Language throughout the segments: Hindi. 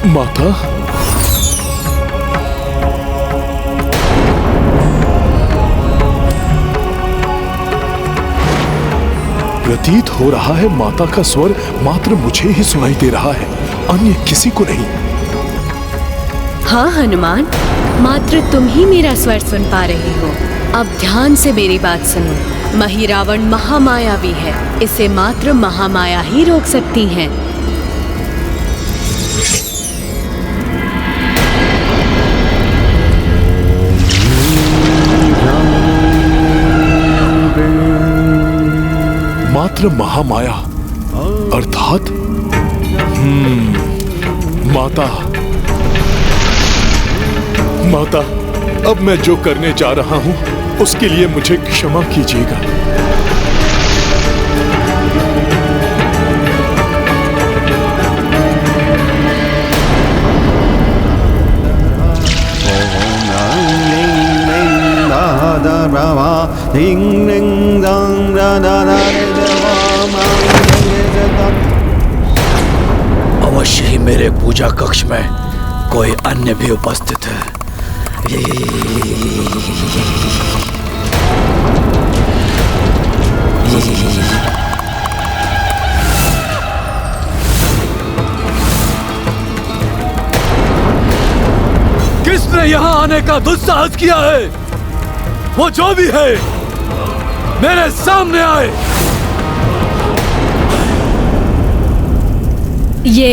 माता, प्रतीत हो रहा है माता का स्वर मात्र मुझे ही सुनाई दे रहा है, अन्य किसी को नहीं। हाँ हनुमान, मात्र तुम ही मेरा स्वर सुन पा रहे हो। अब ध्यान से मेरी बात सुनो। महिरावण महामायावी है, इसे मात्र महामाया ही रोक सकती हैं। मात्र महामाया अर्थात माता। माता, अब मैं जो करने जा रहा हूं उसके लिए मुझे क्षमा कीजिएगा। अवश्य ही मेरे पूजा कक्ष में कोई अन्य भी उपस्थित है। किसने यहाँ आने का दुस्साहस किया है? वो जो भी है मेरे सामने आए। ये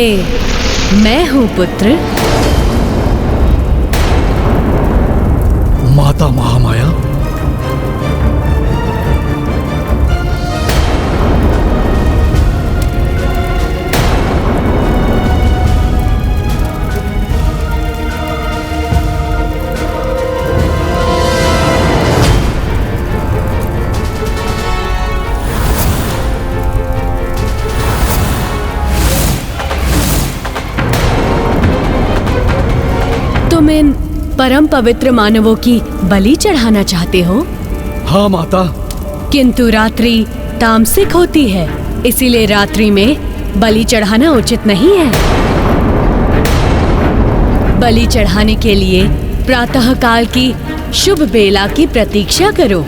मैं हूँ पुत्र। माता महामाया, तुम इन परम पवित्र मानवों की बलि चढ़ाना चाहते हो? हाँ माता। किंतु रात्रि तामसिक होती है, इसीलिए रात्रि में बलि चढ़ाना उचित नहीं है। बलि चढ़ाने के लिए प्रातः काल की शुभ बेला की प्रतीक्षा करो,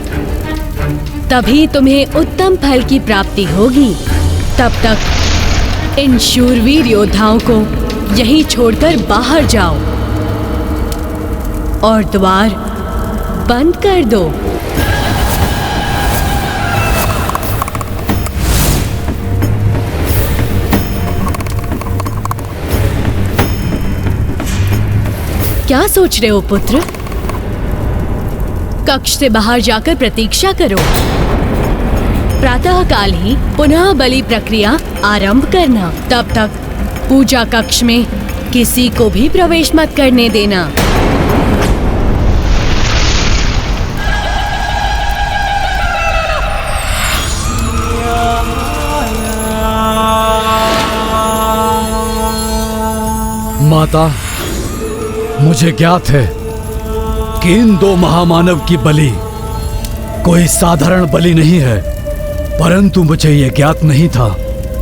तभी तुम्हें उत्तम फल की प्राप्ति होगी। तब तक इन शूरवीर योद्धाओं को यहीं छोड़कर बाहर जाओ और द्वार बंद कर दो। क्या सोच रहे हो पुत्र? कक्ष से बाहर जाकर प्रतीक्षा करो। प्रातः काल ही पुनः बलि प्रक्रिया आरंभ करना। तब तक पूजा कक्ष में किसी को भी प्रवेश मत करने देना। माता, मुझे ज्ञात है कि इन दो महामानव की बलि कोई साधारण बलि नहीं है, परंतु मुझे यह ज्ञात नहीं था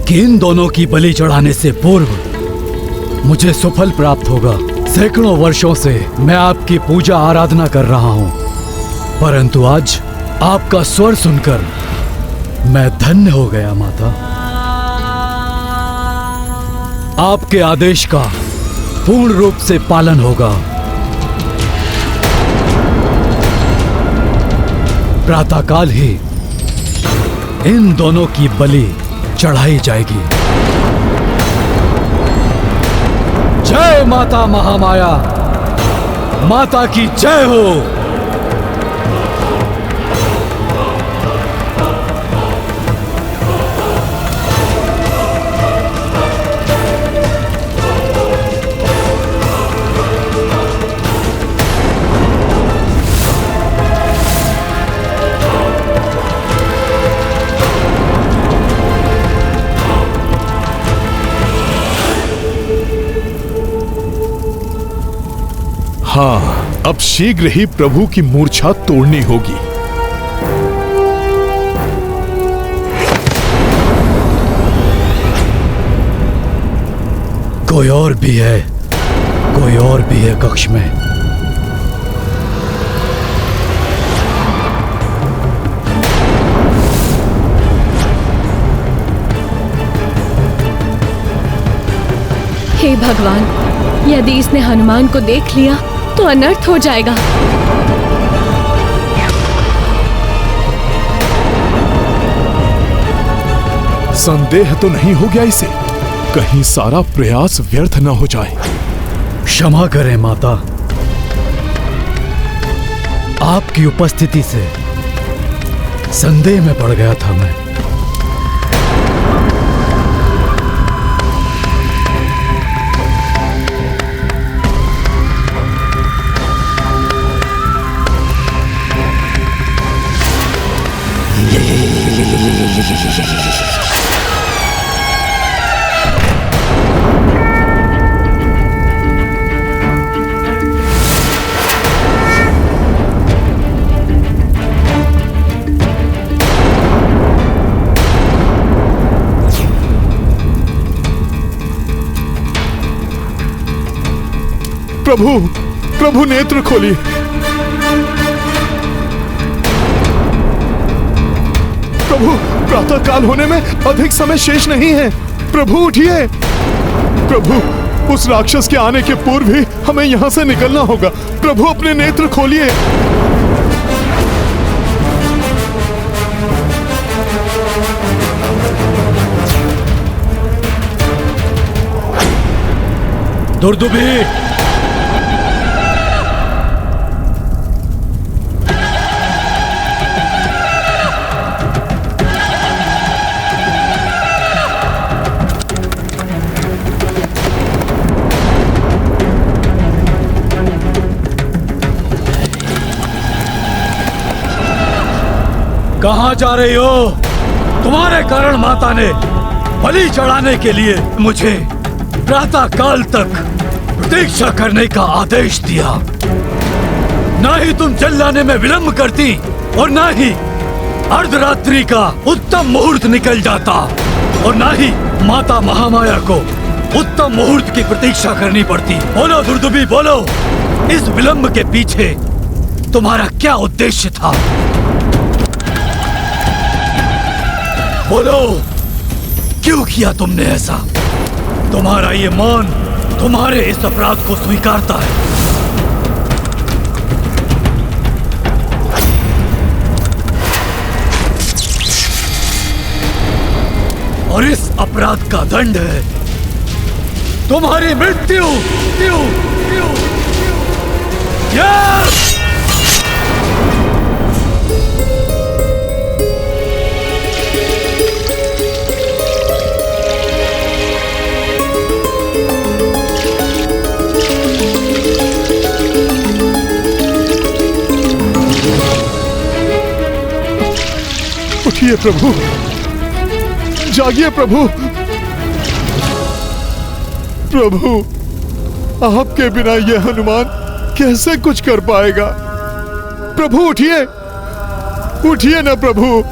कि इन दोनों की बलि चढ़ाने से पूर्व मुझे सुफल प्राप्त होगा। सैकड़ों वर्षों से मैं आपकी पूजा आराधना कर रहा हूं, परंतु आज आपका स्वर सुनकर मैं धन्य हो गया। माता, आपके आदेश का पूर्ण रूप से पालन होगा। प्रातःकाल ही इन दोनों की बलि चढ़ाई जाएगी। जय माता महामाया, माता की जय हो। हाँ, अब शीघ्र ही प्रभु की मूर्छा तोड़नी होगी। कोई और भी है कोई और भी है कक्ष में। हे भगवान, यदि इसने हनुमान को देख लिया तो अनर्थ हो जाएगा। संदेह तो नहीं हो गया इसे? कहीं सारा प्रयास व्यर्थ न हो जाए। क्षमा करें माता, आपकी उपस्थिति से संदेह में पड़ गया था मैं। प्रभु, प्रभु नेत्र खोलिए। प्रभु, प्रातः काल होने में अधिक समय शेष नहीं है। प्रभु उठिए। प्रभु, उस राक्षस के आने के पूर्व ही हमें यहाँ से निकलना होगा। प्रभु अपने नेत्र खोलिए। दुर्दुभी, कहां जा रही हो? तुम्हारे कारण माता ने बलि चढ़ाने के लिए मुझे प्रातः काल तक प्रतीक्षा करने का आदेश दिया। ना ही तुम चल जाने में विलंब करती और ना ही अर्धरात्रि का उत्तम मुहूर्त निकल जाता और ना ही माता महामाया को उत्तम मुहूर्त की प्रतीक्षा करनी पड़ती। बोलो दुर्दुभी, बोलो, इस विलंब के पीछे तुम्हारा क्या उद्देश्य था? बोलो, क्यों किया तुमने ऐसा? तुम्हारा ये मौन तुम्हारे इस अपराध को स्वीकारता है। और इस अपराध का दंड है तुम्हारी मृत्यु। उठिए प्रभु, जागिए प्रभु। प्रभु, आपके बिना यह हनुमान कैसे कुछ कर पाएगा? प्रभु उठिए, उठिए ना प्रभु।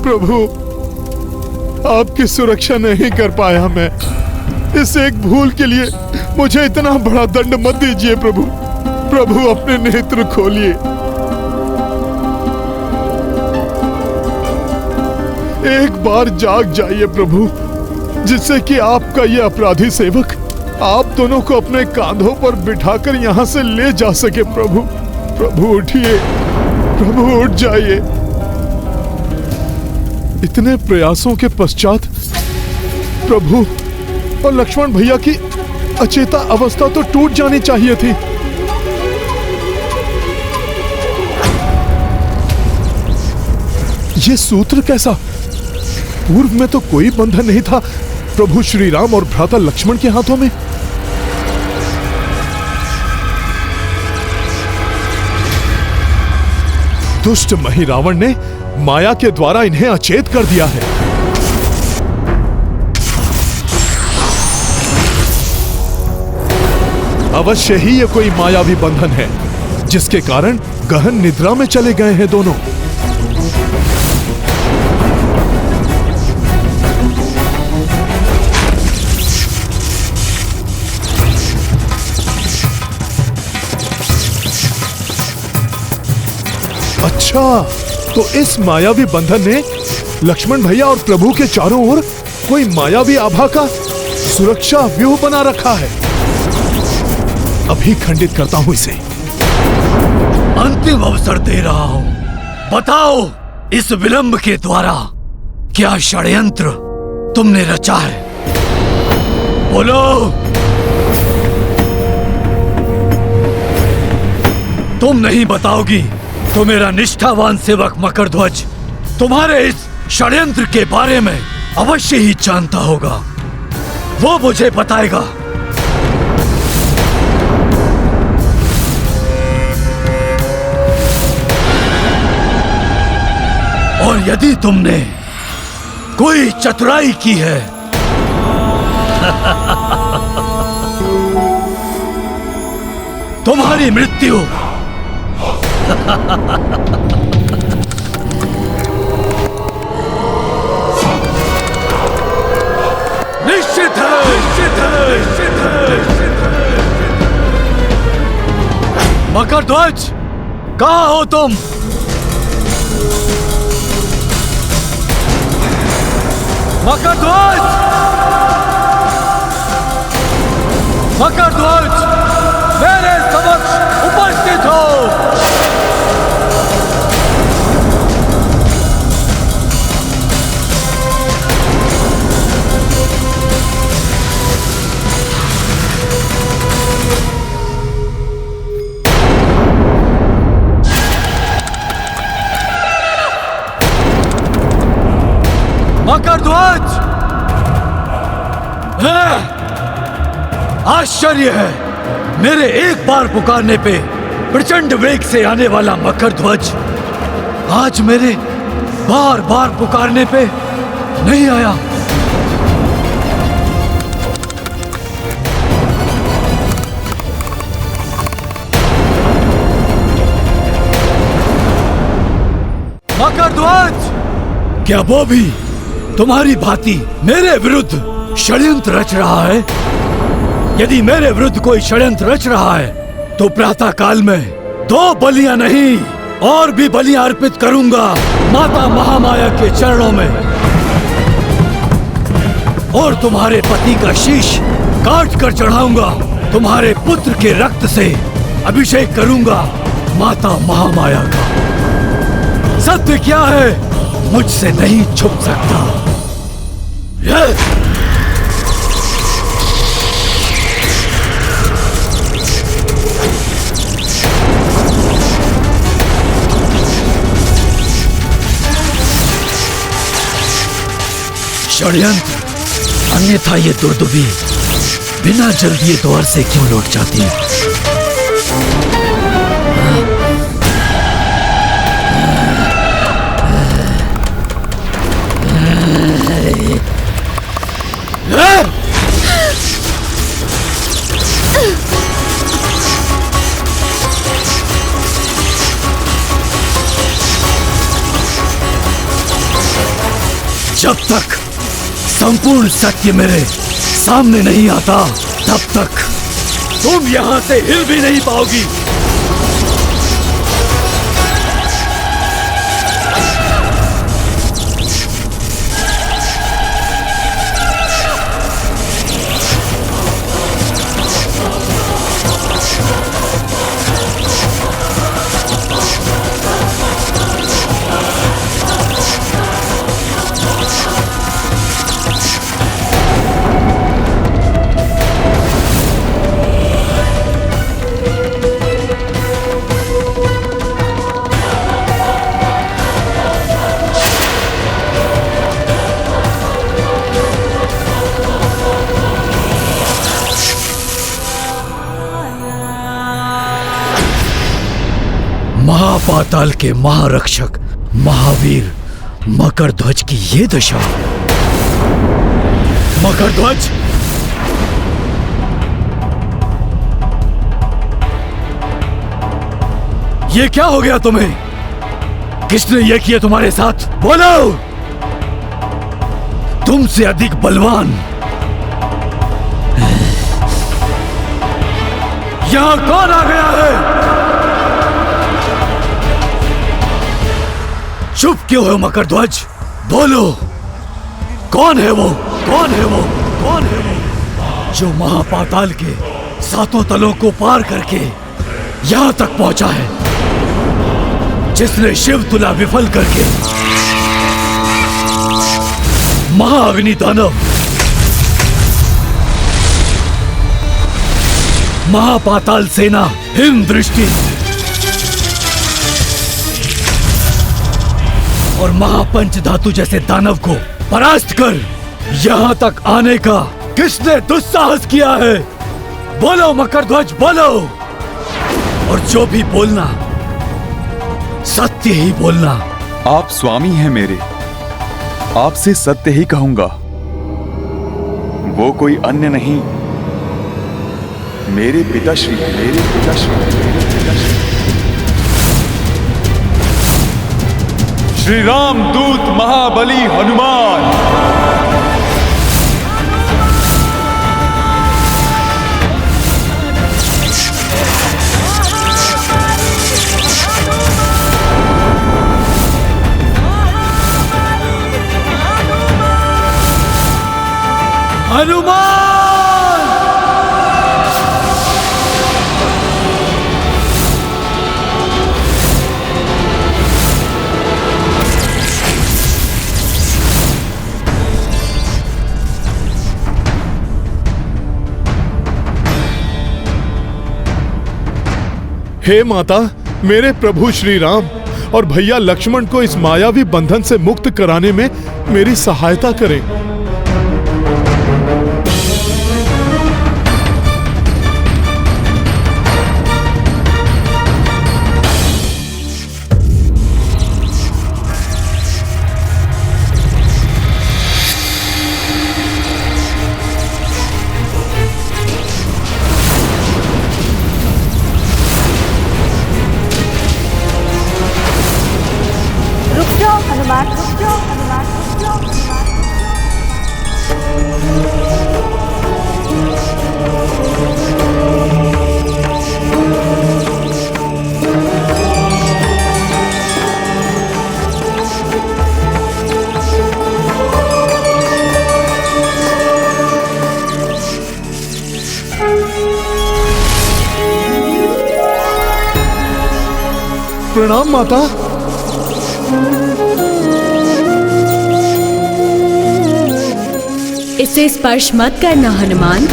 प्रभु, आपकी सुरक्षा नहीं कर पाया मैं। इस एक भूल के लिए मुझे इतना बड़ा दंड मत दीजिए प्रभु। प्रभु अपने नेत्र खोलिए। एक बार जाग जाइए प्रभु, जिससे कि आपका ये अपराधी सेवक आप दोनों को अपने कांधों पर बिठाकर यहाँ से ले जा सके। प्रभु, प्रभु उठिए, प्रभु उठ जाइए। इतने प्रयासों के पश्चात प्रभु और लक्ष्मण भैया की अचेता अवस्था तो टूट जानी चाहिए थी। ये सूत्र कैसा? पूर्व में तो कोई बंधन नहीं था प्रभु श्री राम और भ्राता लक्ष्मण के हाथों में। दुष्ट मही रावण ने माया के द्वारा इन्हें अचेत कर दिया है। अवश्य ही ये कोई मायावी बंधन है, जिसके कारण गहन निद्रा में चले गए हैं दोनों। अच्छा, तो इस मायावी बंधन ने लक्ष्मण भैया और प्रभु के चारों ओर कोई मायावी आभा का सुरक्षा व्यूह बना रखा है। अभी खंडित करता हूं इसे। अंतिम अवसर दे रहा हूं, बताओ इस विलंब के द्वारा क्या षड्यंत्र तुमने रचा है? बोलो। तुम नहीं बताओगी तो मेरा निष्ठावान सेवक मकरध्वज तुम्हारे इस षड्यंत्र के बारे में अवश्य ही जानता होगा। वो मुझे बताएगा। और यदि तुमने कोई चतुराई की है तुम्हारी मृत्यु निश्चित है, निश्चित है, निश्चित है। मकरध्वज, कहाँ हो तुम? मकरध्वज, मकरध्वज, मेरे समक्ष उपस्थित हो। मकरध्वज, आश्चर्य है, मेरे एक बार पुकारने पे प्रचंड वेग से आने वाला मकरध्वज आज मेरे बार बार पुकारने पे नहीं आया। मकरध्वज, क्या वो भी तुम्हारी भांति मेरे विरुद्ध षड्यंत्र रच रहा है? यदि मेरे विरुद्ध कोई षड्यंत्र रच रहा है तो प्रातः काल में 2 बलियां नहीं और भी बलियां अर्पित करूंगा माता महामाया के चरणों में, और तुम्हारे पति का शीश काट कर चढ़ाऊंगा। तुम्हारे पुत्र के रक्त से अभिषेक करूंगा माता महामाया का। सत्य क्या है मुझसे नहीं छुप सकता। षड्यंत्र, अन्यथा ये दुर्दुबी बिना जल दिए द्वार से क्यों लौट जाती है? जब तक संपूर्ण सत्य मेरे सामने नहीं आता तब तक तुम यहां से हिल भी नहीं पाओगी। महापाताल के महारक्षक महावीर मकरध्वज की ये दशा। मकरध्वज, ये क्या हो गया तुम्हें? किसने ये किया तुम्हारे साथ? बोलो। तुमसे अधिक बलवान यहां कौन आ गया है? चुप क्यों हो मकरध्वज? बोलो, कौन है वो? कौन है वो? कौन है वो जो महापाताल के 7 तलों को पार करके यहां तक पहुंचा है, जिसने शिव तुला विफल करके महाअग्नि दानव, महापाताल सेना हिम दृष्टि और महापंच धातु जैसे दानव को परास्त कर यहां तक आने का किसने दुस्साहस किया है? बोलो मकरध्वज, बोलो। और जो भी बोलना सत्य ही बोलना। आप स्वामी हैं मेरे, आपसे सत्य ही कहूंगा। वो कोई अन्य नहीं, मेरे पिताश्री, मेरे पिताश्री, मेरे पिताश्री श्री राम दूत महाबली हनुमान। हनुमान! हे माता, मेरे प्रभु श्री राम और भैया लक्ष्मण को इस मायावी बंधन से मुक्त कराने में मेरी सहायता करें। प्रणाम माता। इसे स्पर्श मत करना हनुमान।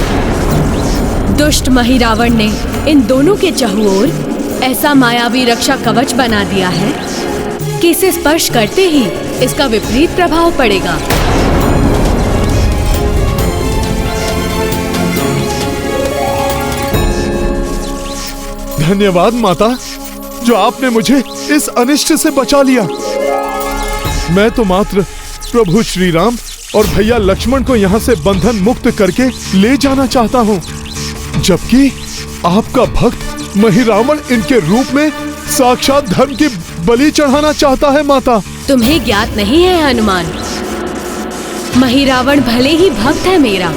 दुष्ट महिरावण ने इन दोनों के चहुओर ऐसा मायावी रक्षा कवच बना दिया है कि इसे स्पर्श करते ही इसका विपरीत प्रभाव पड़ेगा। धन्यवाद माता, जो आपने मुझे इस अनिष्ट से बचा लिया। मैं तो मात्र प्रभु श्री राम और भैया लक्ष्मण को यहाँ से बंधन मुक्त करके ले जाना चाहता हूँ, जबकि आपका भक्त महिरावण इनके रूप में साक्षात धर्म की बलि चढ़ाना चाहता है। माता, तुम्हें ज्ञात नहीं है हनुमान, महिरावण भले ही भक्त है मेरा,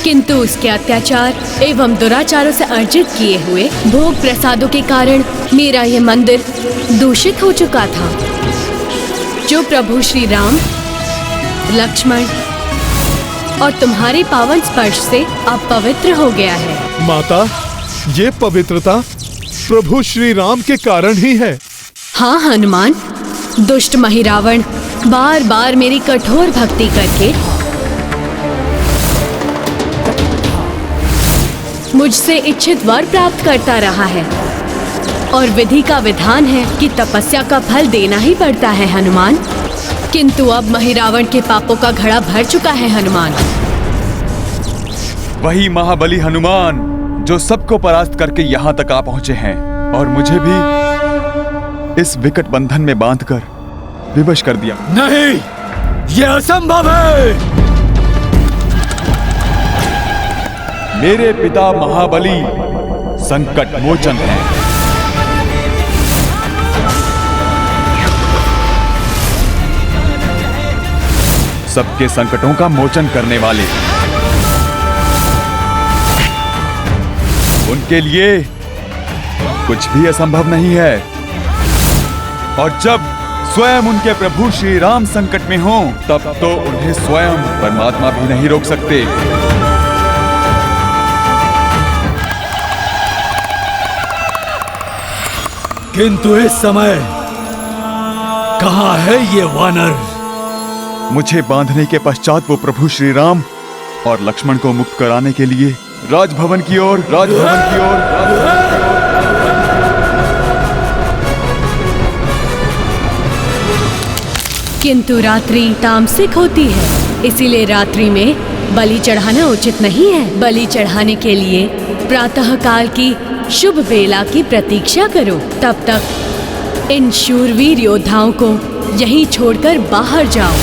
किंतु उसके अत्याचार एवं दुराचारों से अर्जित किए हुए भोग प्रसादों के कारण मेरा यह मंदिर दूषित हो चुका था, जो प्रभु श्री राम, लक्ष्मण और तुम्हारे पावन स्पर्श से अब पवित्र हो गया है। माता, ये पवित्रता प्रभु श्री राम के कारण ही है। हाँ हनुमान, दुष्ट महिरावण बार बार मेरी कठोर भक्ति करके मुझसे इच्छित वर प्राप्त करता रहा है, और विधि का विधान है कि तपस्या का फल देना ही पड़ता है हनुमान। किंतु अब महिरावण के पापों का घड़ा भर चुका है हनुमान। वही महाबली हनुमान जो सबको परास्त करके यहाँ तक आ पहुंचे हैं और मुझे भी इस विकट बंधन में बांधकर विवश कर दिया। नहीं, यह असंभव है। मेरे पिता महाबली संकट मोचन हैं। सबके संकटों का मोचन करने वाले। उनके लिए कुछ भी असंभव नहीं है। और जब स्वयं उनके प्रभु श्री राम संकट में हों, तब तो उन्हें स्वयं परमात्मा भी नहीं रोक सकते। किंतु इस समय कहाँ है ये वानर? मुझे बांधने के पश्चात वो प्रभु श्री राम और लक्ष्मण को मुक्त कराने के लिए राजभवन की ओर किंतु रात्रि तामसिक होती है, इसीलिए रात्रि में बलि चढ़ाना उचित नहीं है। बलि चढ़ाने के लिए प्रातः काल की शुभ बेला की प्रतीक्षा करो। तब तक इन शूरवीर योद्धाओं को यहीं छोड़कर बाहर जाओ।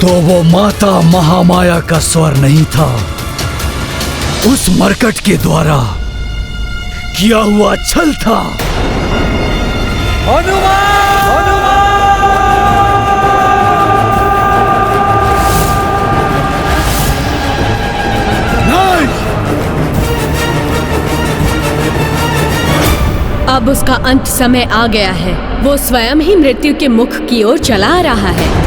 तो वो माता महामाया का स्वर नहीं था, उस मरकट के द्वारा किया हुआ छल था। अब उसका अंत समय आ गया है। वो स्वयं ही मृत्यु के मुख की ओर चला आ रहा है।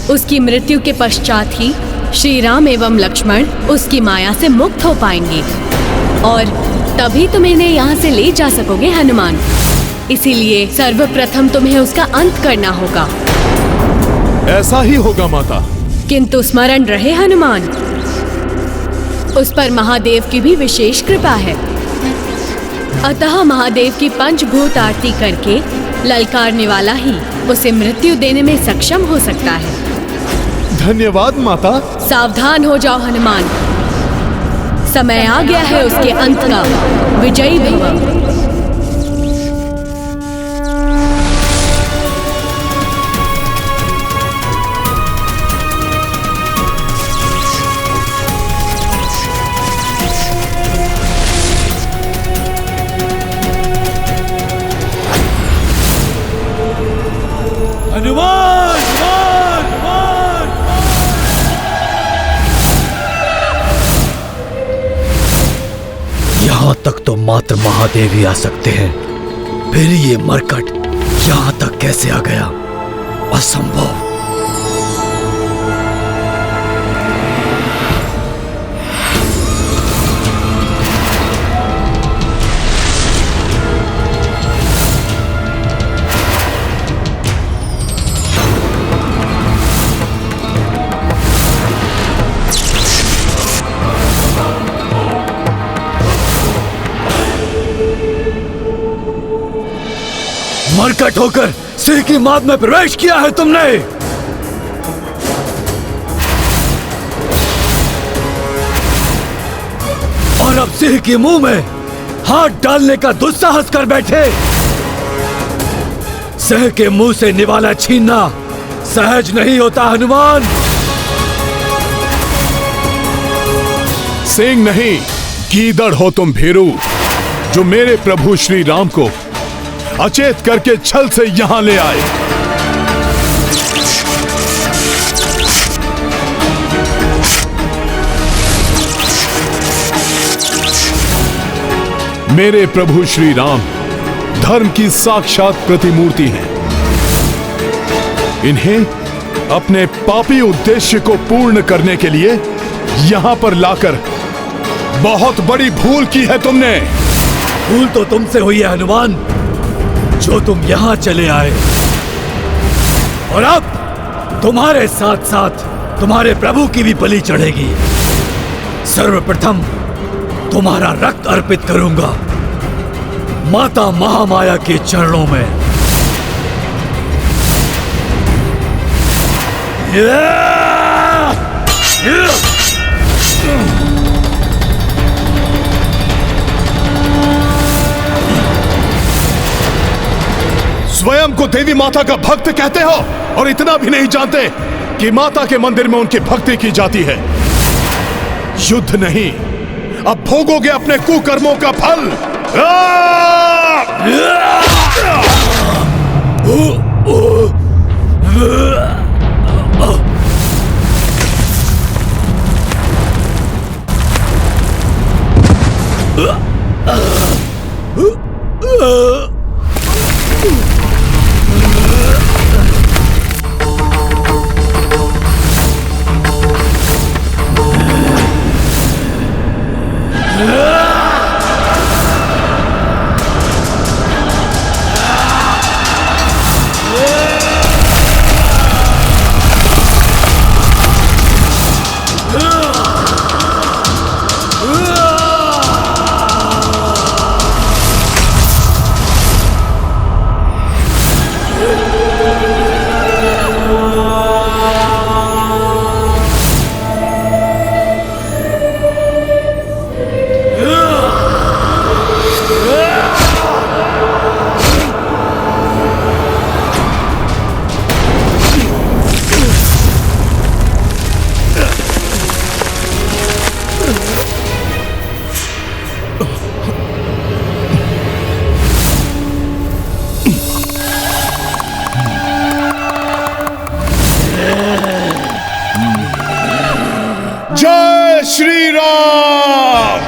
उसकी मृत्यु के पश्चात ही श्री राम एवं लक्ष्मण उसकी माया से मुक्त हो पाएंगे और तभी तुम इन्हें यहाँ से ले जा सकोगे हनुमान। इसीलिए सर्वप्रथम तुम्हें उसका अंत करना होगा। ऐसा ही होगा माता। किंतु स्मरण रहे हनुमान, उस पर महादेव की भी विशेष कृपा है। अतः महादेव की पंचभूत आरती करके ललकारने वाला ही उसे मृत्यु देने में सक्षम हो सकता है। धन्यवाद माता। सावधान हो जाओ हनुमान, समय आ गया है उसके अंत का। विजयी भव। हनुमान! यहाँ तक तो मात्र महादेव ही आ सकते हैं, फिर ये मरकट यहाँ तक कैसे आ गया? असंभव। मरकट होकर सिंह की माद में प्रवेश किया है तुमने। और अब सिंह के मुंह में हाथ डालने का दुस्साहस कर बैठे। सिंह के मुंह से निवाला छीनना सहज नहीं होता हनुमान। सिंह नहीं, गीदड़ हो तुम भीरू, जो मेरे प्रभु श्री राम को अचेत करके छल से यहां ले आए। मेरे प्रभु श्री राम धर्म की साक्षात प्रतिमूर्ति हैं। इन्हें अपने पापी उद्देश्य को पूर्ण करने के लिए यहां पर लाकर बहुत बड़ी भूल की है तुमने। भूल तो तुमसे हुई है हनुमान, जो तुम यहां चले आए, और अब तुम्हारे साथ साथ तुम्हारे प्रभु की भी बलि चढ़ेगी। सर्वप्रथम तुम्हारा रक्त अर्पित करूंगा माता महामाया के चरणों में। स्वयं को देवी माता का भक्त कहते हो और इतना भी नहीं जानते कि माता के मंदिर में उनकी भक्ति की जाती है। युद्ध नहीं, अब भोगोगे अपने कुकर्मों का फल। जय श्री राम।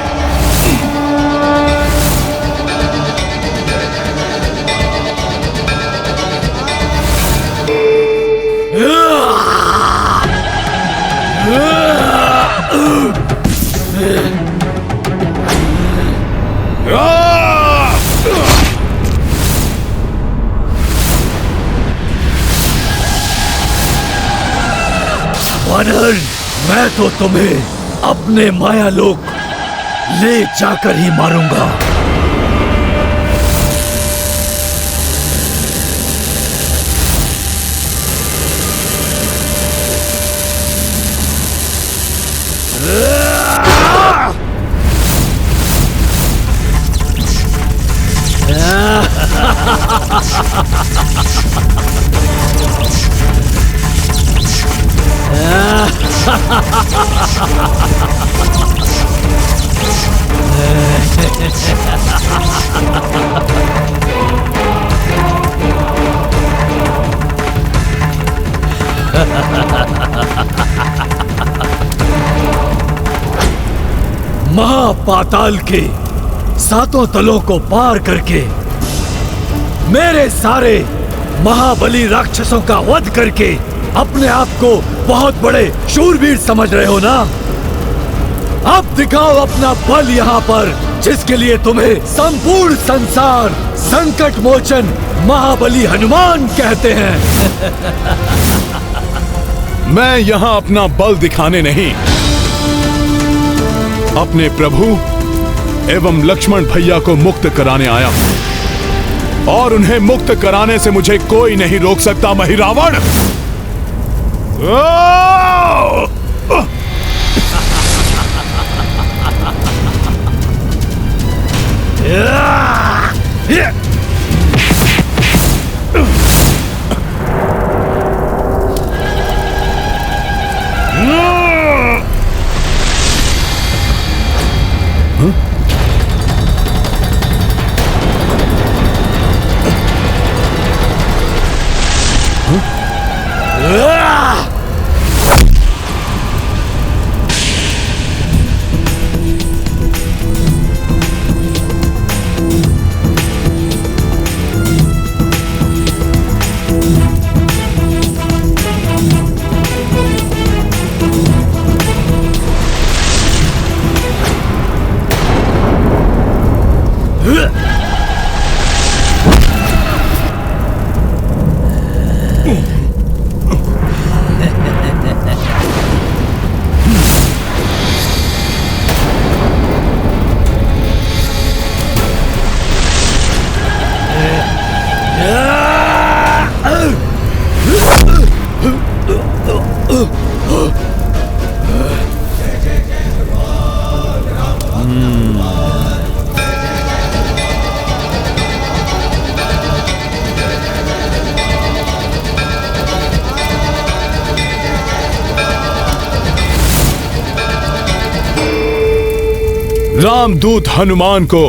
वानर, मैं तो तुम्हें अपने माया लोक ले जाकर ही मारूंगा। महापाताल के सातों तलों को पार करके मेरे सारे महाबली राक्षसों का वध करके अपने आप को बहुत बड़े शूरवीर समझ रहे हो ना? अब दिखाओ अपना बल यहाँ पर, जिसके लिए तुम्हें संपूर्ण संसार संकट मोचन महाबली हनुमान कहते हैं। मैं यहाँ अपना बल दिखाने नहीं, अपने प्रभु एवं लक्ष्मण भैया को मुक्त कराने आया हूं और उन्हें मुक्त कराने से मुझे कोई नहीं रोक सकता। महिरावण, रामदूत हनुमान को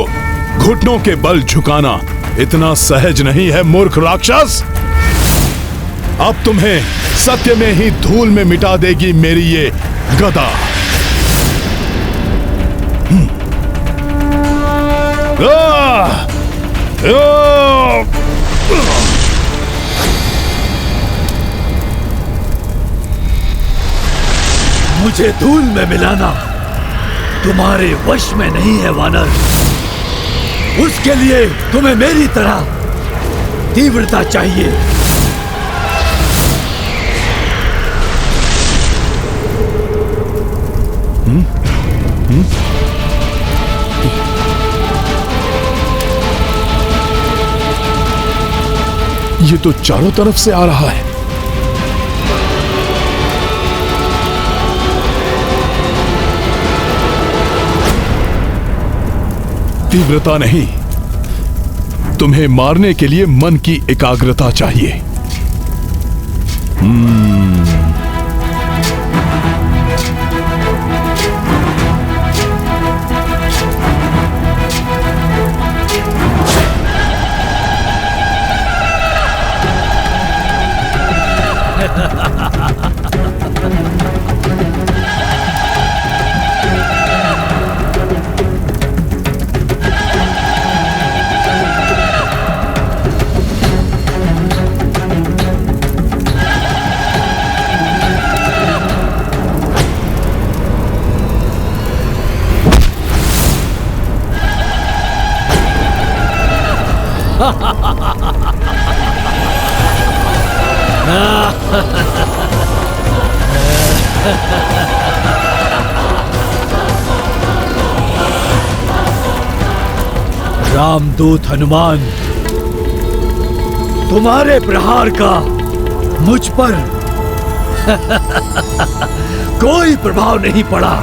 घुटनों के बल झुकाना इतना सहज नहीं है मूर्ख राक्षस। अब तुम्हें सत्य में ही धूल में मिटा देगी मेरी ये गदा। मुझे धूल में मिलाना तुम्हारे वश में नहीं है वानर। उसके लिए तुम्हें मेरी तरह तीव्रता चाहिए। ये तो चारों तरफ से आ रहा है। तीव्रता नहीं, तुम्हें मारने के लिए मन की एकाग्रता चाहिए। रामदूत हनुमान, तुम्हारे प्रहार का मुझ पर कोई प्रभाव नहीं पड़ा।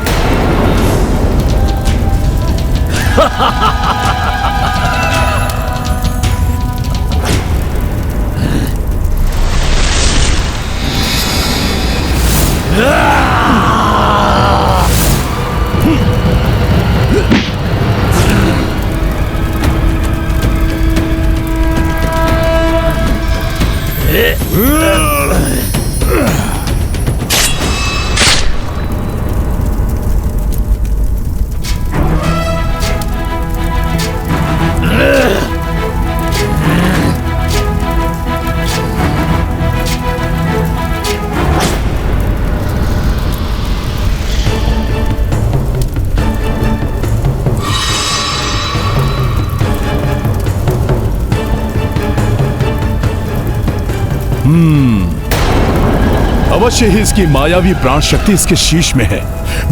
अवश्य ही इसकी मायावी प्राण शक्ति इसके शीश में है।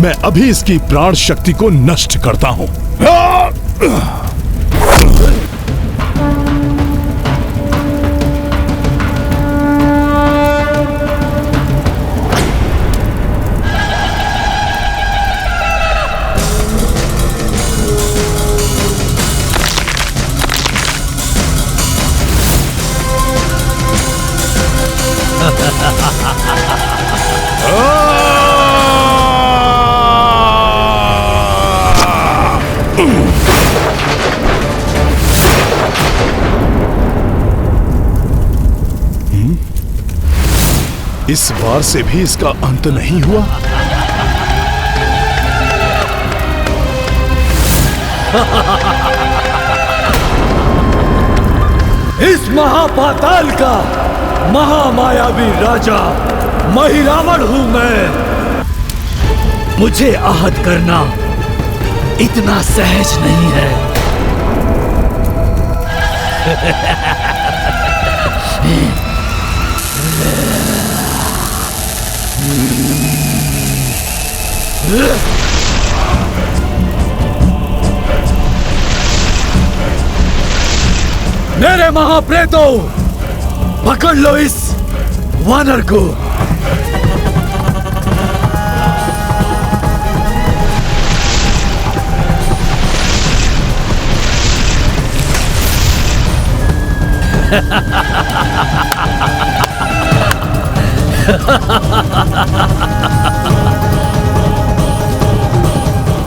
मैं अभी इसकी प्राण शक्ति को नष्ट करता हूं। इस बार से भी इसका अंत नहीं हुआ। इस महापाताल का महामायावी राजा महिरावण हूं मैं। मुझे आहत करना इतना सहज नहीं है। मेरे महाप्रेतों, पकड़ लो इस वानर को।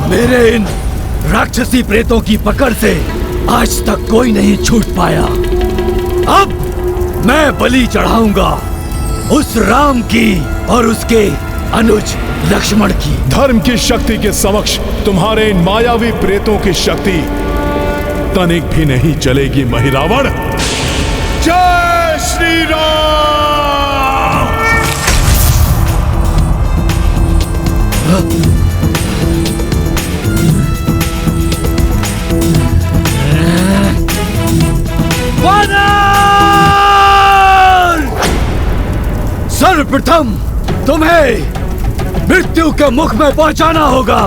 मेरे इन राक्षसी प्रेतों की पकड़ से आज तक कोई नहीं छूट पाया। अब मैं बलि चढ़ाऊंगा उस राम की और उसके अनुज लक्ष्मण की। धर्म की शक्ति के समक्ष तुम्हारे इन मायावी प्रेतों की शक्ति तनिक भी नहीं चलेगी महिरावण। जय श्री राम। सर्वप्रथम तुम्हें मृत्यु के मुख में पहुंचाना होगा।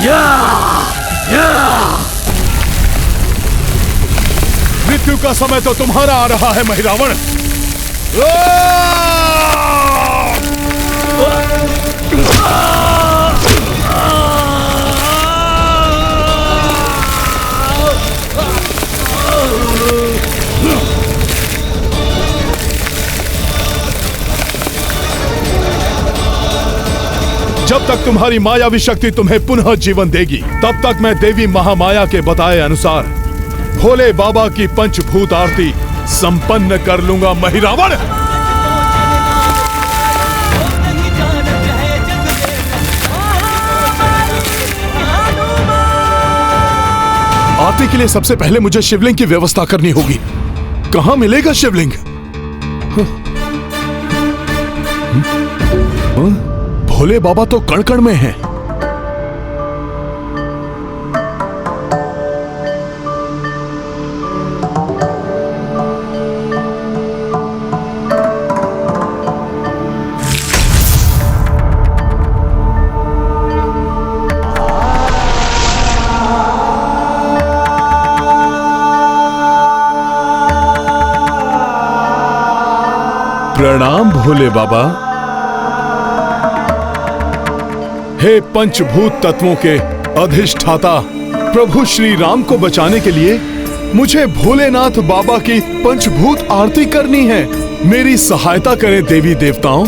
या, या। मृत्यु का समय तो तुम्हारा आ रहा है महिरावण। जब तक तुम्हारी मायावी शक्ति तुम्हें पुनः जीवन देगी, तब तक मैं देवी महामाया के बताए अनुसार भोले बाबा की पंचभूत आरती संपन्न कर लूंगा महिरावण। आरती के लिए सबसे पहले मुझे शिवलिंग की व्यवस्था करनी होगी। कहां मिलेगा शिवलिंग? भोले बाबा तो कण कण में हैं। प्रणाम भोले बाबा। हे पंचभूत तत्वों के अधिष्ठाता, प्रभु श्री राम को बचाने के लिए मुझे भोलेनाथ बाबा की पंचभूत आरती करनी है। मेरी सहायता करें देवी देवताओं।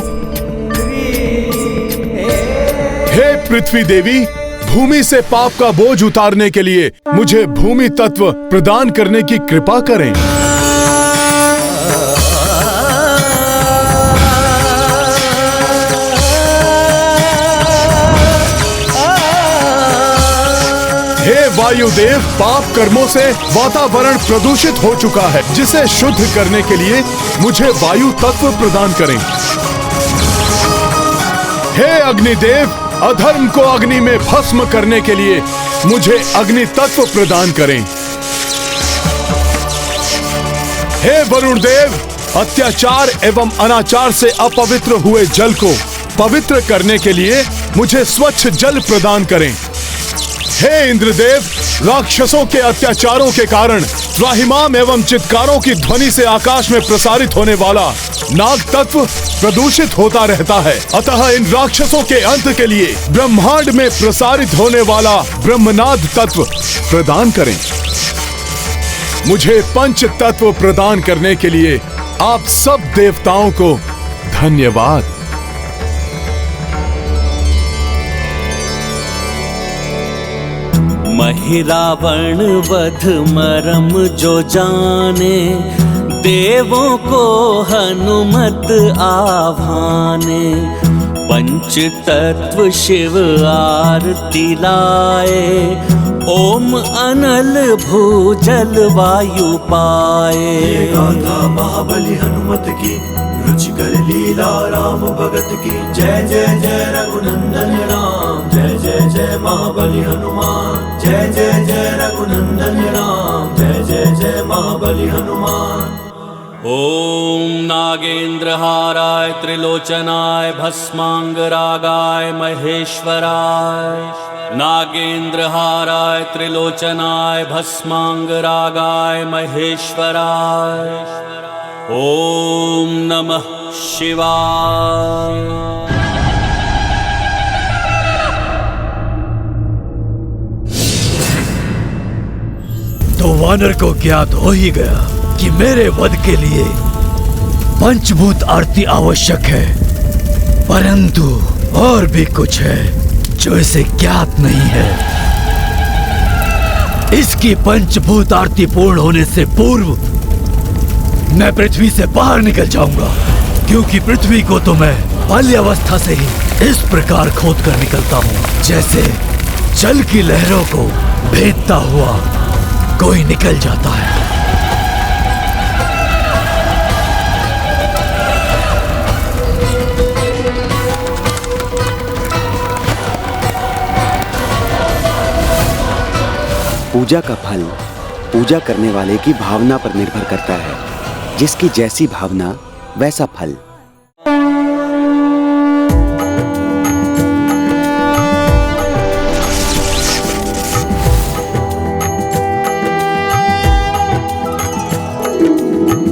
हे पृथ्वी देवी, भूमि से पाप का बोझ उतारने के लिए मुझे भूमि तत्व प्रदान करने की कृपा करें। हे वायुदेव, पाप कर्मों से वातावरण प्रदूषित हो चुका है, जिसे शुद्ध करने के लिए मुझे वायु तत्व प्रदान करें। हे अग्निदेव, अधर्म को अग्नि में भस्म करने के लिए मुझे अग्नि तत्व प्रदान करें। हे वरुण देव, अत्याचार एवं अनाचार से अपवित्र हुए जल को पवित्र करने के लिए मुझे स्वच्छ जल प्रदान करें। हे इंद्रदेव, राक्षसों के अत्याचारों के कारण त्राहिमाम एवं चित्कारों की ध्वनि से आकाश में प्रसारित होने वाला नाग तत्व प्रदूषित होता रहता है, अतः इन राक्षसों के अंत के लिए ब्रह्मांड में प्रसारित होने वाला ब्रह्मनाद तत्व प्रदान करें। मुझे पंच तत्व प्रदान करने के लिए आप सब देवताओं को धन्यवाद। महिरावण वध मरम जो जाने, देवों को हनुमत आभाने। पंच तत्व शिव आरती लाए, ओम अनल भूजल वायु पाए। गाथा महाबली हनुमत की, रुचिकर लीला राम भगत की। जय जय जय रघुनंदन राम, जय जय जय महाबली हनुमान। जय जय जय रघुनंदन राम, जय जय जय महाबली हनुमान। ओम नागेंद्रहाराय त्रिलोचनाय भस्मांगरागाय महेश्वराय। नागेंद्रहाराय त्रिलोचनाय भस्मांगरागाय महेश्वराय। ओम नमः शिवाय। तो वानर को ज्ञात हो ही गया कि मेरे वध के लिए पंचभूत आरती आवश्यक है, परंतु और भी कुछ है जो इसे ज्ञात नहीं है। इसकी पंचभूत आरती पूर्ण होने से पूर्व मैं पृथ्वी से बाहर निकल जाऊंगा, क्योंकि पृथ्वी को तो मैं बाल्यावस्था से ही इस प्रकार खोद कर निकलता हूँ, जैसे जल की लहरों को भेदता हुआ कोई निकल जाता है। पूजा का फल पूजा करने वाले की भावना पर निर्भर करता है। जिसकी जैसी भावना वैसा फल।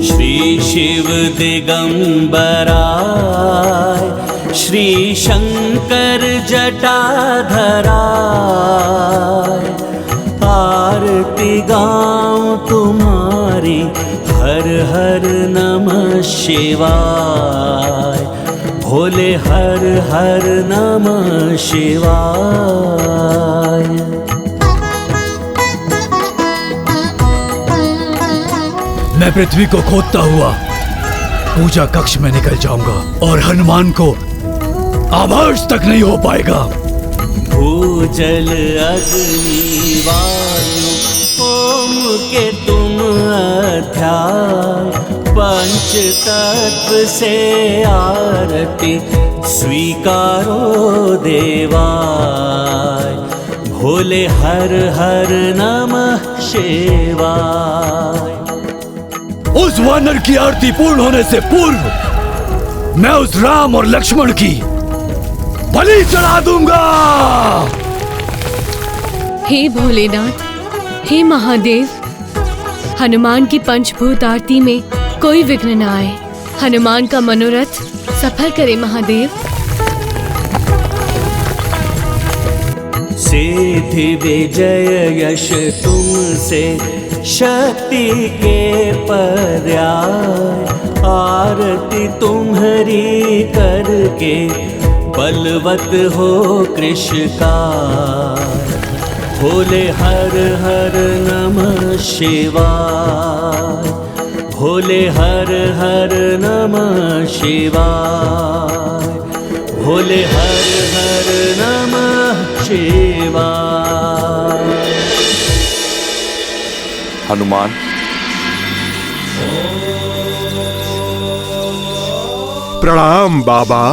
श्री शिव दिगंबराय, श्री शंकर जटाधराय, आरती गाऊं तुम्हारी हर हर नमः शिवाय, भोले हर हर नमः शिवाय। मैं पृथ्वी को खोदता हुआ पूजा कक्ष में निकल जाऊंगा और हनुमान को आभास तक नहीं हो पाएगा। भूजल अग्नि वायु ओम के तुम अध्याय, पंच तत्व से आरती स्वीकारो देवाय, भोले हर हर नमः शिवाय। उस वानर की आरती पूर्ण होने से पूर्व मैं उस राम और लक्ष्मण की बलि चढ़ा दूंगा। हे भोलेनाथ, हे महादेव, हनुमान की पंचभूत आरती में कोई विघ्न न आए। हनुमान का मनोरथ सफल करे महादेव। सिद्धि विजय यश तुमसे शक्ति के पर्याय, आरती तुम्हारी करके बलवत हो कृष्ण का, भोले हर हर नमः शिवाय, भोले हर हर नमः शिवाय, भोले हर हर नमः शिवाय। हनुमान, प्रणाम बाबा।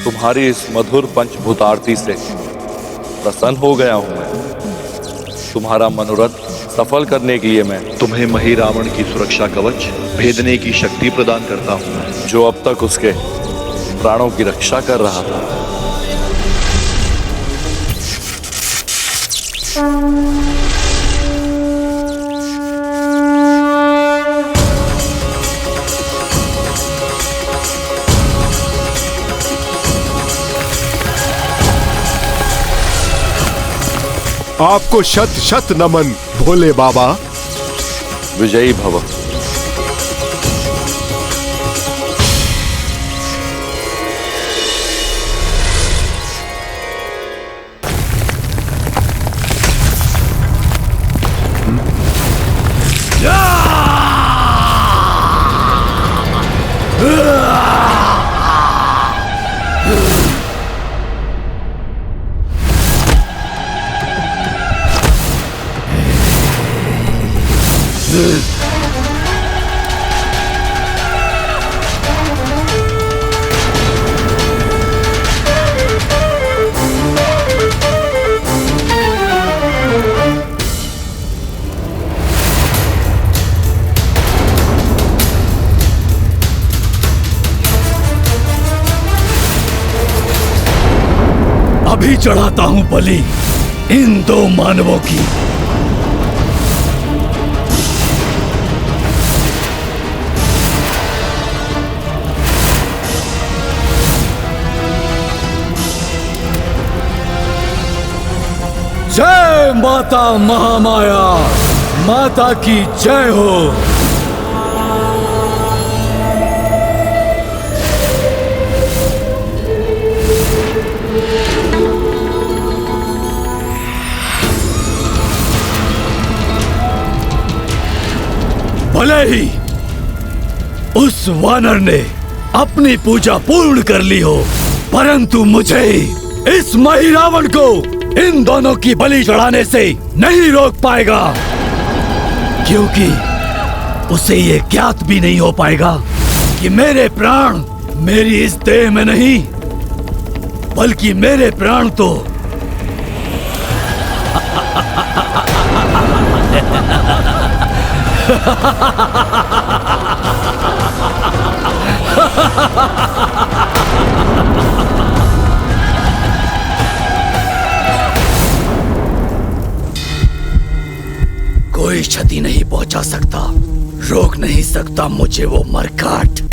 तुम्हारी इस मधुर पंचभूत आरती से प्रसन्न हो गया हूं मैं। तुम्हारा मनोरथ सफल करने के लिए मैं तुम्हें मही रावण की सुरक्षा कवच भेदने की शक्ति प्रदान करता हूं, जो अब तक उसके प्राणों की रक्षा कर रहा था। आपको शत शत नमन भोले बाबा। विजयी भव। अभी चढ़ाता हूं बलि इन दो मानवों की। जय माता महामाया, माता की जय हो। भले ही उस वानर ने अपनी पूजा पूर्ण कर ली हो, परंतु मुझे इस महिरावण को इन दोनों की बलि चढ़ाने से नहीं रोक पाएगा, क्योंकि उसे ये ज्ञात भी नहीं हो पाएगा कि मेरे प्राण मेरी इस देह में नहीं, बल्कि मेरे प्राण तो कोई क्षति नहीं पहुंचा सकता, रोक नहीं सकता मुझे वो मरकाट।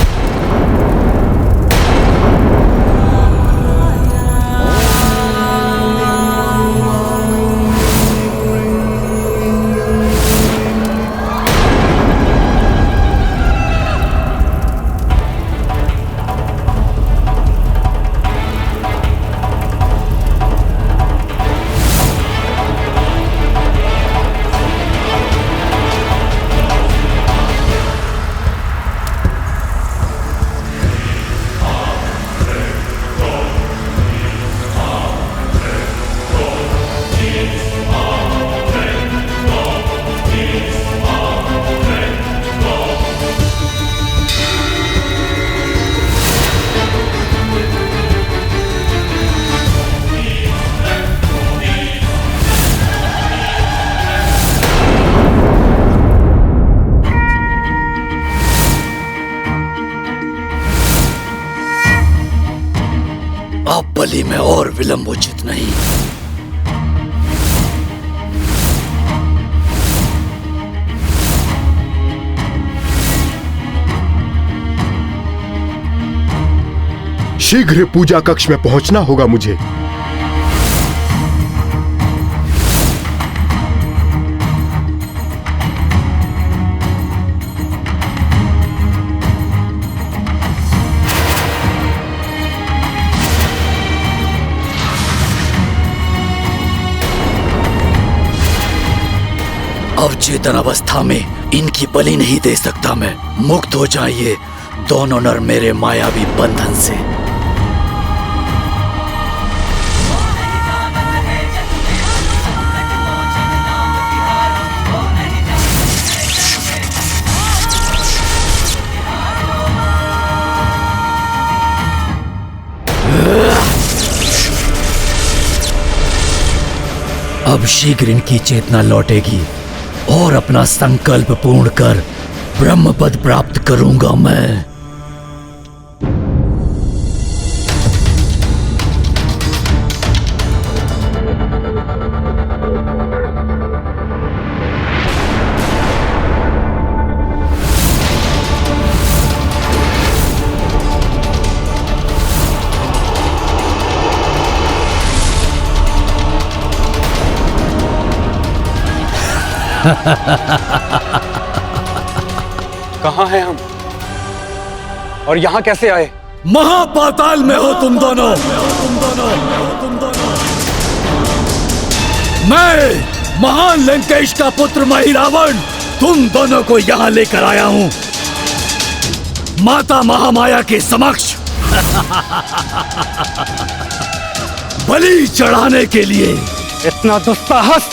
बलि में और विलंब उचित नहीं। शीघ्र पूजा कक्ष में पहुंचना होगा मुझे। अवचेतन अवस्था में इनकी बलि नहीं दे सकता मैं। मुक्त हो जाइए दोनों नर मेरे मायावी बंधन से। अब शीघ्र इनकी चेतना लौटेगी और अपना संकल्प पूर्ण कर ब्रह्म पद प्राप्त करूंगा मैं। कहाँ हैं हम और यहाँ कैसे आए? महापाताल में हो तुम दोनों। मैं महान लंकेश का पुत्र महिरावण तुम दोनों को यहाँ लेकर आया हूँ माता महामाया के समक्ष बलि चढ़ाने के लिए। इतना दुस्साहस!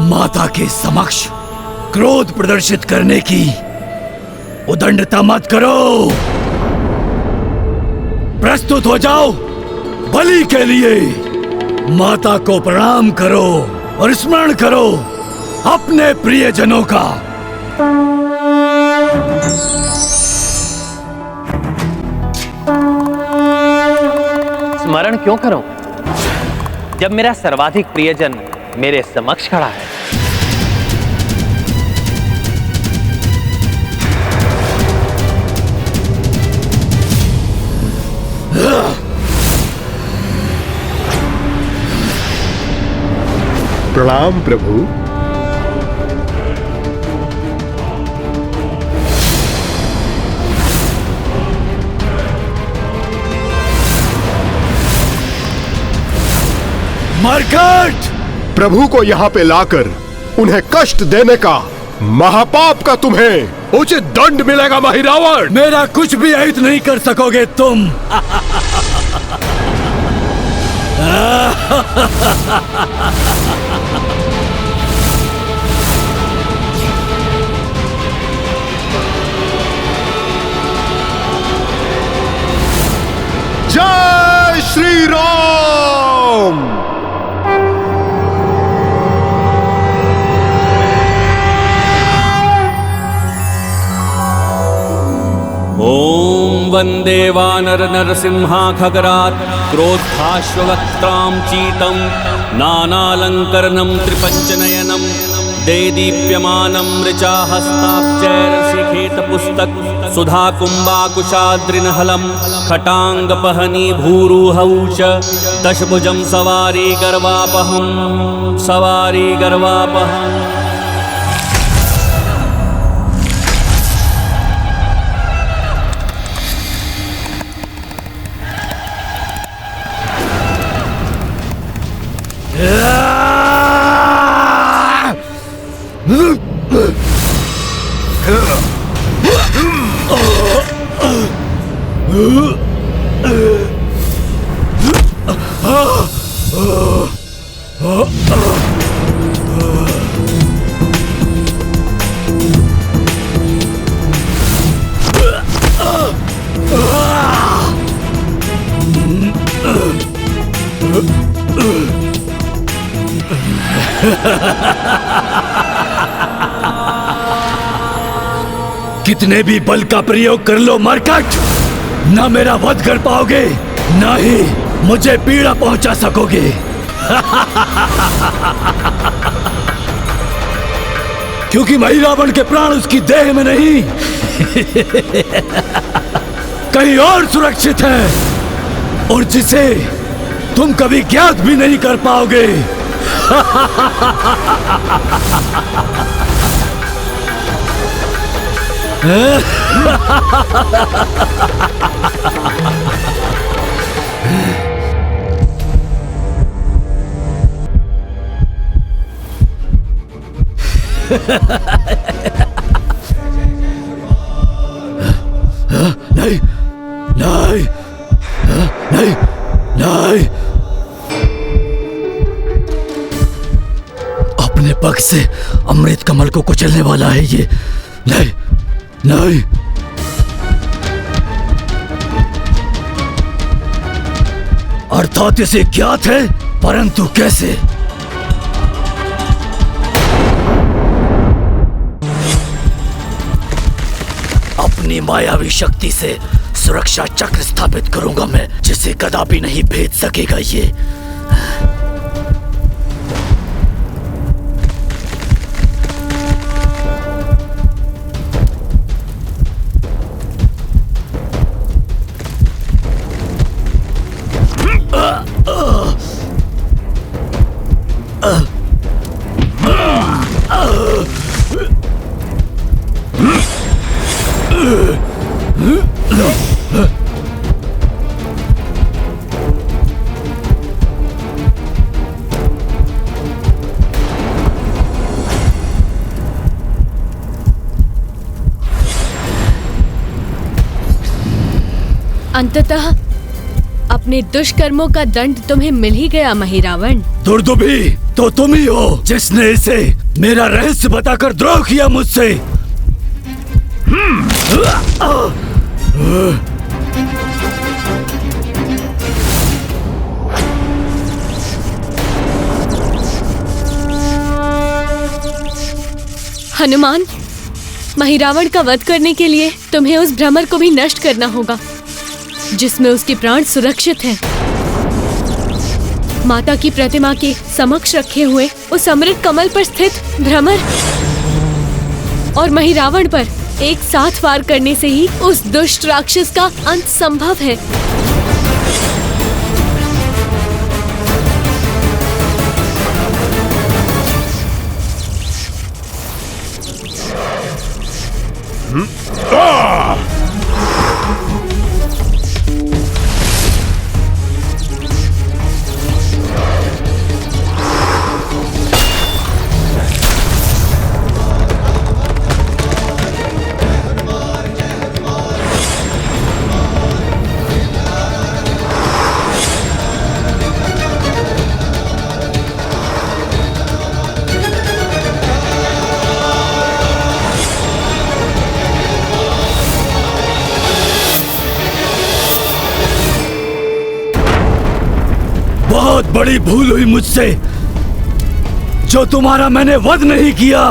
माता के समक्ष क्रोध प्रदर्शित करने की उदंडता मत करो। प्रस्तुत हो जाओ बलि के लिए। माता को प्रणाम करो और स्मरण करो अपने प्रियजनों का। स्मरण क्यों करूं जब मेरा सर्वाधिक प्रियजन मेरे समक्ष खड़ा है? प्रणाम प्रभु। मरकट, प्रभु को यहाँ पे लाकर उन्हें कष्ट देने का महापाप का तुम्हें उचित दंड मिलेगा महिरावण। मेरा कुछ भी अहित नहीं कर सकोगे तुम। जय श्री राम। ॐ वन्दे वानर नरसिंहाखगरात् क्रोद्धाश्ववक्त्रां चीतं नानालङ्करणं त्रिपञ्चनयनं देदीप्यमानं ऋचाहस्ताब्जैरशिखेतपुस्तक सुधाकुम्भाकुशाद्रिनहलं खटाङ्गपहनी भूरुहौ च दशभुजं सवारी गर्वापहम्। कितने भी बल का प्रयोग कर लो मरकट, ना मेरा वध कर पाओगे, ना ही मुझे पीड़ा पहुंचा सकोगे। क्योंकि महिरावण के प्राण उसकी देह में नहीं कहीं और सुरक्षित है, और जिसे तुम कभी ज्ञात भी नहीं कर पाओगे। नहीं नहीं नहीं नहीं, अपने पग से अमृत कमल को कुचलने वाला है ये। नहीं नहीं, अर्थात इसे ज्ञात है, परंतु कैसे? अपनी मायावी शक्ति से सुरक्षा चक्र स्थापित करूंगा मैं, जिसे कदापि नहीं भेद सकेगा ये। अंततः अपने दुष्कर्मों का दंड तुम्हें मिल ही गया महिरावण। दुर्दुभी तो तुम ही हो जिसने इसे मेरा रहस्य बताकर द्रोह किया मुझसे। हनुमान, महिरावण का वध करने के लिए तुम्हें उस भ्रमर को भी नष्ट करना होगा जिसमें उसके प्राण सुरक्षित हैं। माता की प्रतिमा के समक्ष रखे हुए उस अमृत कमल पर स्थित भ्रमर और महिरावण पर एक साथ वार करने से ही उस दुष्ट राक्षस का अंत संभव है। बड़ी भूल हुई मुझसे जो तुम्हारा मैंने वध नहीं किया।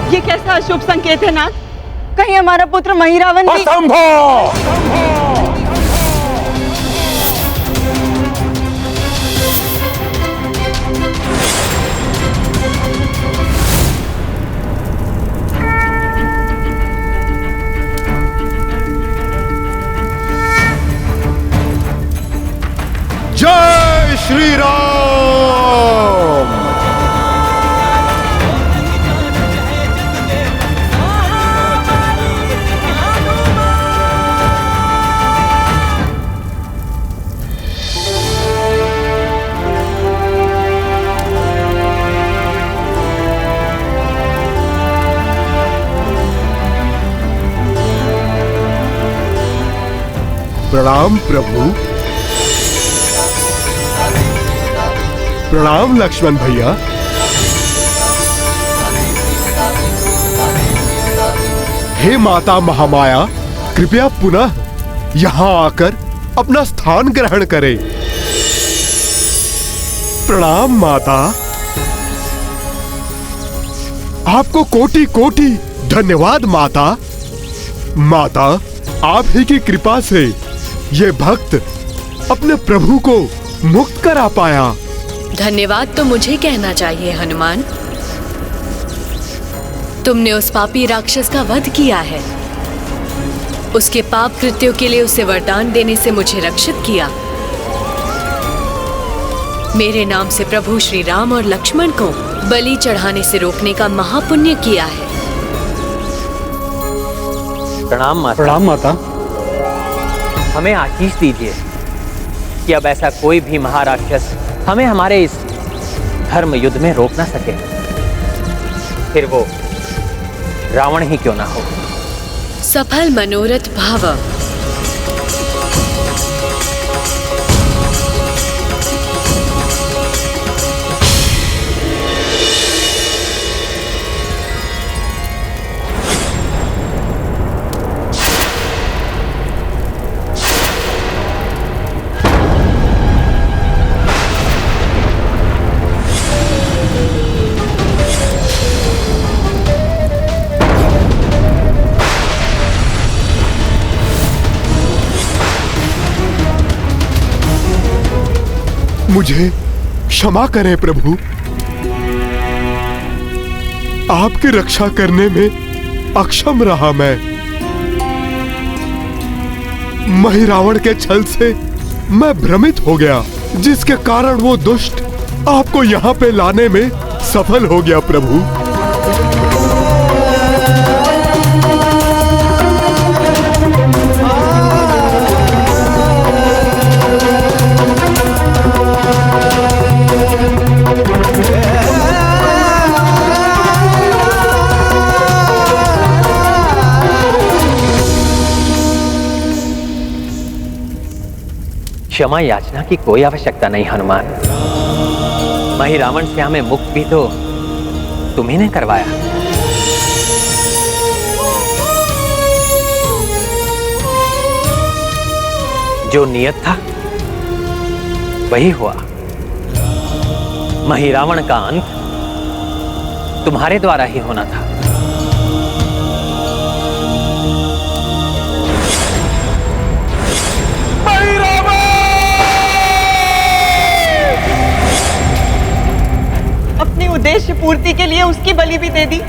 ये कैसा अशुभ संकेत है नाथ? कहीं हमारा पुत्र महिरावन भी... जय श्री राम। प्रणाम प्रभु। प्रणाम लक्ष्मण भैया। हे माता महामाया, कृपया पुनः यहाँ आकर अपना स्थान ग्रहण करें। प्रणाम माता। आपको कोटि कोटि धन्यवाद माता। माता, आप ही की कृपा से ये भक्त अपने प्रभु को मुक्त करा पाया। धन्यवाद तो मुझे कहना चाहिए हनुमान। तुमने उस पापी राक्षस का वध किया है, उसके पाप कृत्यों के लिए उसे वरदान देने से मुझे रक्षित किया। मेरे नाम से प्रभु श्री राम और लक्ष्मण को बलि चढ़ाने से रोकने का महापुण्य किया है। प्रणाम माता। प्रणाम माता। हमें आशीष दीजिए कि अब ऐसा कोई भी महाराक्षस हमें हमारे इस धर्म युद्ध में रोक ना सके, फिर वो रावण ही क्यों ना हो। सफल मनोरथ भाव। मुझे क्षमा करें प्रभु। आपकी रक्षा करने में अक्षम रहा मैं। महिरावण के छल से मैं भ्रमित हो गया, जिसके कारण वो दुष्ट आपको यहाँ पे लाने में सफल हो गया प्रभु। क्षमा याचना की कोई आवश्यकता नहीं हनुमान। महिरावण से हमें मुक्त भी तो तुम्ही ने करवाया। जो नियत था वही हुआ। महिरावण का अंत तुम्हारे द्वारा ही होना था। उद्देश्य पूर्ति के लिए उसकी बलि भी दे दी।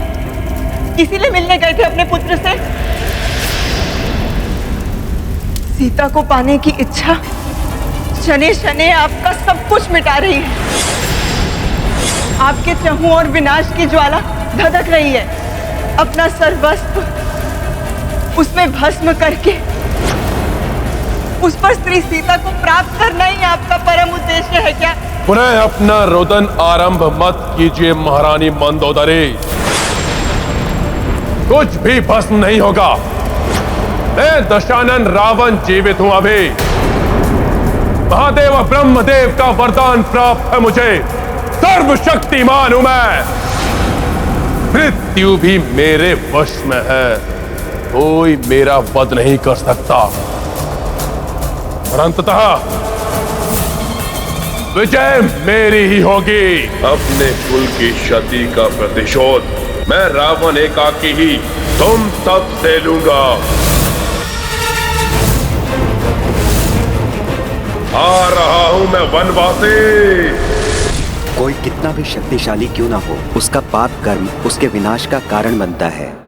इसीलिए मिलने गए थे अपने पुत्र से। सीता को पाने की इच्छा शने शने आपका सब कुछ मिटा रही है। आपके चहुं और विनाश की ज्वाला धधक रही है। अपना सर्वस्व उसमें भस्म करके उस पर स्त्री सीता को प्राप्त करना ही आपका परम उद्देश्य है क्या? पुनः अपना रोदन आरंभ मत कीजिए महारानी मंदोदरी। कुछ भी भस्म नहीं होगा। मैं दशानन रावण जीवित हूं अभी। महादेव ब्रह्मदेव का वरदान प्राप्त है मुझे। सर्वशक्तिमान हूं मैं। मृत्यु भी मेरे वश में है। कोई मेरा वध नहीं कर सकता। और अंततः विजय मेरी ही होगी। अपने कुल की क्षति का प्रतिशोध मैं रावण एकाकी ही तुम सब से लूंगा। आ रहा हूं मैं वनवासी। कोई कितना भी शक्तिशाली क्यों ना हो, उसका पाप कर्म उसके विनाश का कारण बनता है।